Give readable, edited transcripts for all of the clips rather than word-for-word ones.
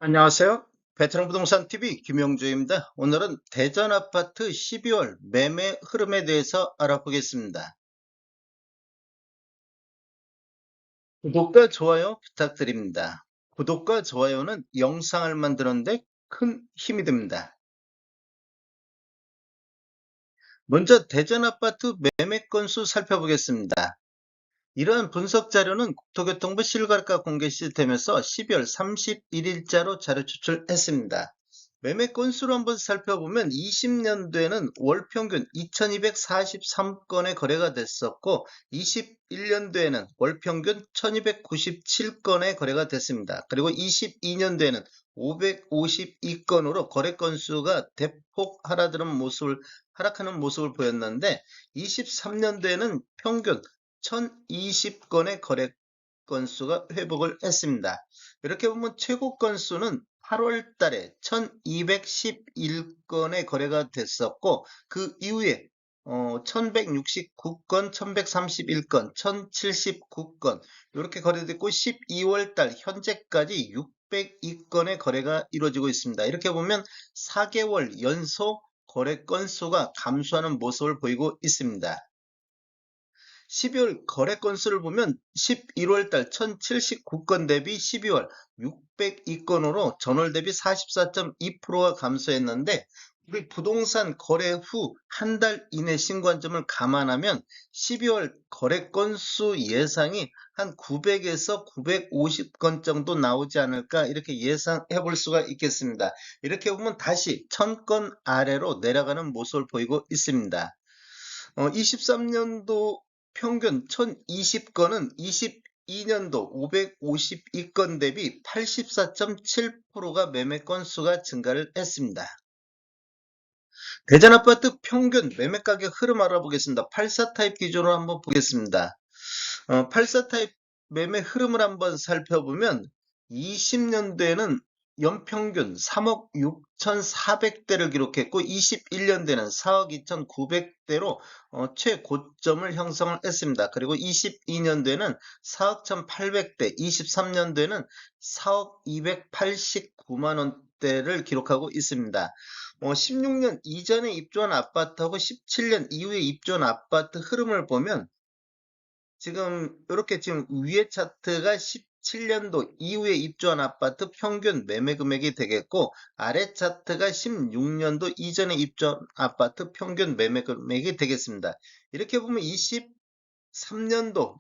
안녕하세요. 베테랑 부동산 TV 김영주입니다. 오늘은 대전 아파트 12월 매매 흐름에 대해서 알아보겠습니다. 구독과 좋아요 부탁드립니다. 구독과 좋아요는 영상을 만드는데 큰 힘이 됩니다. 먼저 대전 아파트 매매 건수 살펴보겠습니다. 이러한 분석 자료는 국토교통부 실거래가 공개 시스템에서 12월 31일자로 자료 추출했습니다. 매매 건수로 한번 살펴보면 20년도에는 월 평균 2243건의 거래가 됐었고 21년도에는 월 평균 1297건의 거래가 됐습니다. 그리고 22년도에는 552건으로 거래 건수가 대폭 하락하는 모습을 보였는데 23년도에는 평균 1020건의 거래 건수가 회복을 했습니다. 이렇게 보면 최고 건수는 8월 달에 1211건의 거래가 됐었고 그 이후에 1169건, 1131건, 1079건 이렇게 거래됐고 12월 달 현재까지 602건의 거래가 이루어지고 있습니다. 이렇게 보면 4개월 연속 거래 건수가 감소하는 모습을 보이고 있습니다. 12월 거래 건수를 보면 11월 달 1079건 대비 12월 602건으로 전월 대비 44.2%가 감소했는데 우리 부동산 거래 후 한 달 이내 신고한점을 감안하면 12월 거래 건수 예상이 한 900에서 950건 정도 나오지 않을까 이렇게 예상해 볼 수가 있겠습니다. 이렇게 보면 다시 1000건 아래로 내려가는 모습을 보이고 있습니다. 23년도 평균 1020건은 22년도 552건 대비 84.7%가 매매 건수가 증가를 했습니다. 대전 아파트 평균 매매 가격 흐름 알아보겠습니다. 84 타입 기준으로 한번 보겠습니다. 84 타입 매매 흐름을 한번 살펴보면 20년도에는 연평균 3억 6,400대를 기록했고 21년도에는 4억 2,900대로 최고점을 형성을 했습니다. 그리고 22년도에는 4억 1,800대, 23년도에는 4억 289만 원대를 기록하고 있습니다. 16년 이전에 입주한 아파트하고 17년 이후에 입주한 아파트 흐름을 보면 지금 이렇게 지금 위에 차트가 17년도 이후에 입주한 아파트 평균 매매 금액이 되겠고 아래 차트가 16년도 이전에 입주한 아파트 평균 매매 금액이 되겠습니다. 이렇게 보면 23년도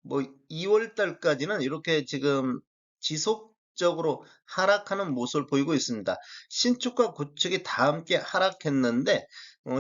뭐 2월 달까지는 이렇게 지금 지속적으로 하락하는 모습을 보이고 있습니다. 신축과 구축이 다 함께 하락했는데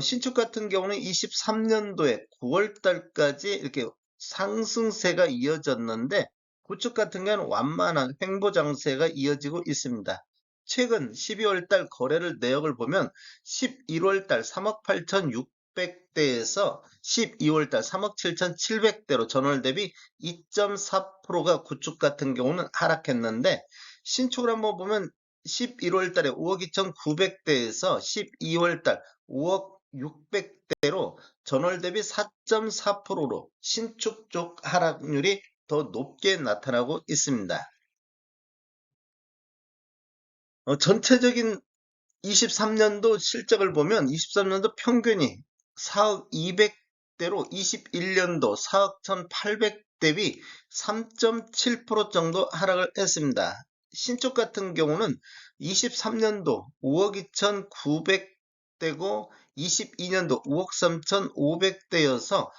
신축 같은 경우는 23년도에 9월 달까지 이렇게 상승세가 이어졌는데 구축 같은 경우는 완만한 횡보 장세가 이어지고 있습니다. 최근 12월 달 거래를 내역을 보면 11월 달 3억 8,600대에서 12월 달 3억 7,700대로 전월 대비 2.4%가 구축 같은 경우는 하락했는데 신축을 한번 보면 11월 달에 5억 2,900대에서 12월 달 5억 600대로 전월 대비 4.4%로 신축 쪽 하락률이 더 높게 나타나고 있습니다. 전체적인 23년도 실적을 보면 23년도 평균이 4억 200대로 21년도 4억 1,800 대비 3.7% 정도 하락을 했습니다. 신축 같은 경우는 23년도 5억 2,900대고 22년도 5억 3,500대여서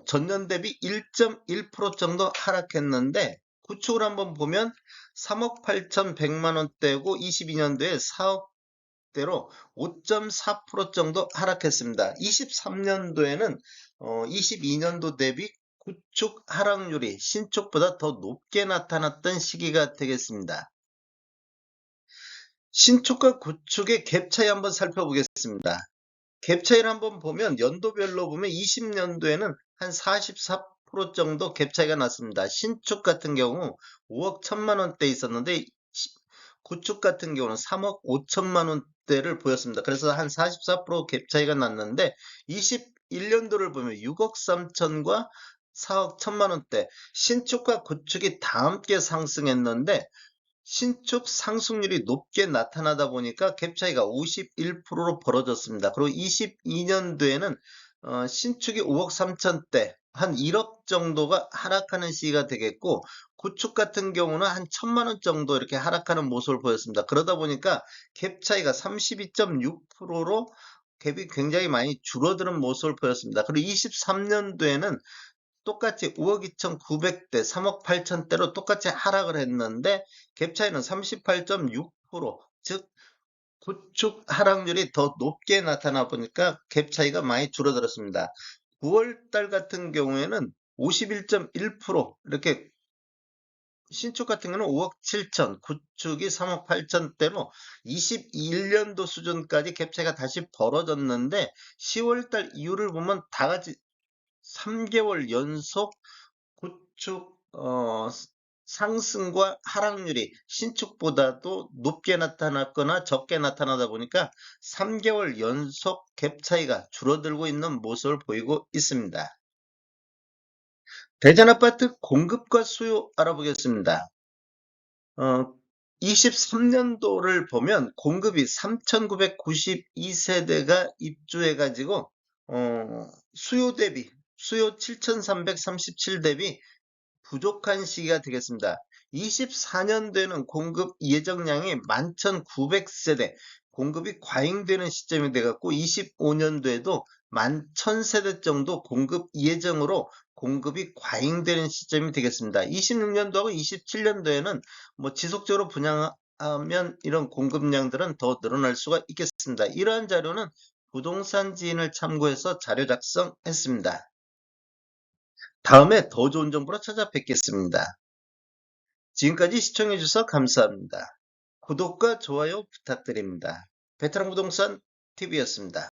전년 대비 1.1% 정도 하락했는데 구축을 한번 보면 3억 8,100만 원대고 22년도에 4억 대로 5.4% 정도 하락했습니다. 23년도에는 22년도 대비 구축 하락률이 신축보다 더 높게 나타났던 시기가 되겠습니다. 신축과 구축의 갭 차이 한번 살펴보겠습니다. 갭 차이를 한번 보면 연도별로 보면 20년도에는 한 44% 정도 갭 차이가 났습니다. 신축 같은 경우 5억 1천만 원대 있었는데 구축 같은 경우는 3억 5천만 원대를 보였습니다. 그래서 한 44%갭 차이가 났는데 21년도를 보면 6억 3천과 4억 1천만 원대 신축과 구축이 다 함께 상승했는데 신축 상승률이 높게 나타나다 보니까 갭 차이가 51%로 벌어졌습니다. 그리고 22년도에는 신축이 5억 3천대, 한 1억 정도가 하락하는 시기가 되겠고, 구축 같은 경우는 한 1,000만 원 정도 이렇게 하락하는 모습을 보였습니다. 그러다 보니까 갭 차이가 32.6%로 갭이 굉장히 많이 줄어드는 모습을 보였습니다. 그리고 23년도에는 똑같이 5억 2,900대, 3억 8천대로 똑같이 하락을 했는데 갭 차이는 38.6%, 즉 구축 하락률이 더 높게 나타나 보니까 갭 차이가 많이 줄어들었습니다. 9월 달 같은 경우에는 51.1% 이렇게 신축 같은 경우는 5억 7천, 구축이 3억 8천대로 21년도 수준까지 갭 차이가 다시 벌어졌는데 10월 달 이후를 보면 다 같이 3개월 연속 구축 상승과 하락률이 신축보다도 높게 나타났거나 적게 나타나다 보니까 3개월 연속 갭 차이가 줄어들고 있는 모습을 보이고 있습니다. 대전 아파트 공급과 수요 알아보겠습니다. 23년도를 보면 공급이 3,992세대가 입주해가지고 수요 수요 7,337 대비 부족한 시기가 되겠습니다. 24년도에는 공급 예정량이 11,900세대, 공급이 과잉되는 시점이 돼갖고 25년도에도 11,000세대 정도 공급 예정으로 공급이 과잉되는 시점이 되겠습니다. 26년도하고 27년도에는 뭐 지속적으로 분양하면 이런 공급량들은 더 늘어날 수가 있겠습니다. 이러한 자료는 부동산 지인을 참고해서 자료 작성했습니다. 다음에 더 좋은 정보로 찾아뵙겠습니다. 지금까지 시청해주셔서 감사합니다. 구독과 좋아요 부탁드립니다. 베테랑 부동산 TV였습니다.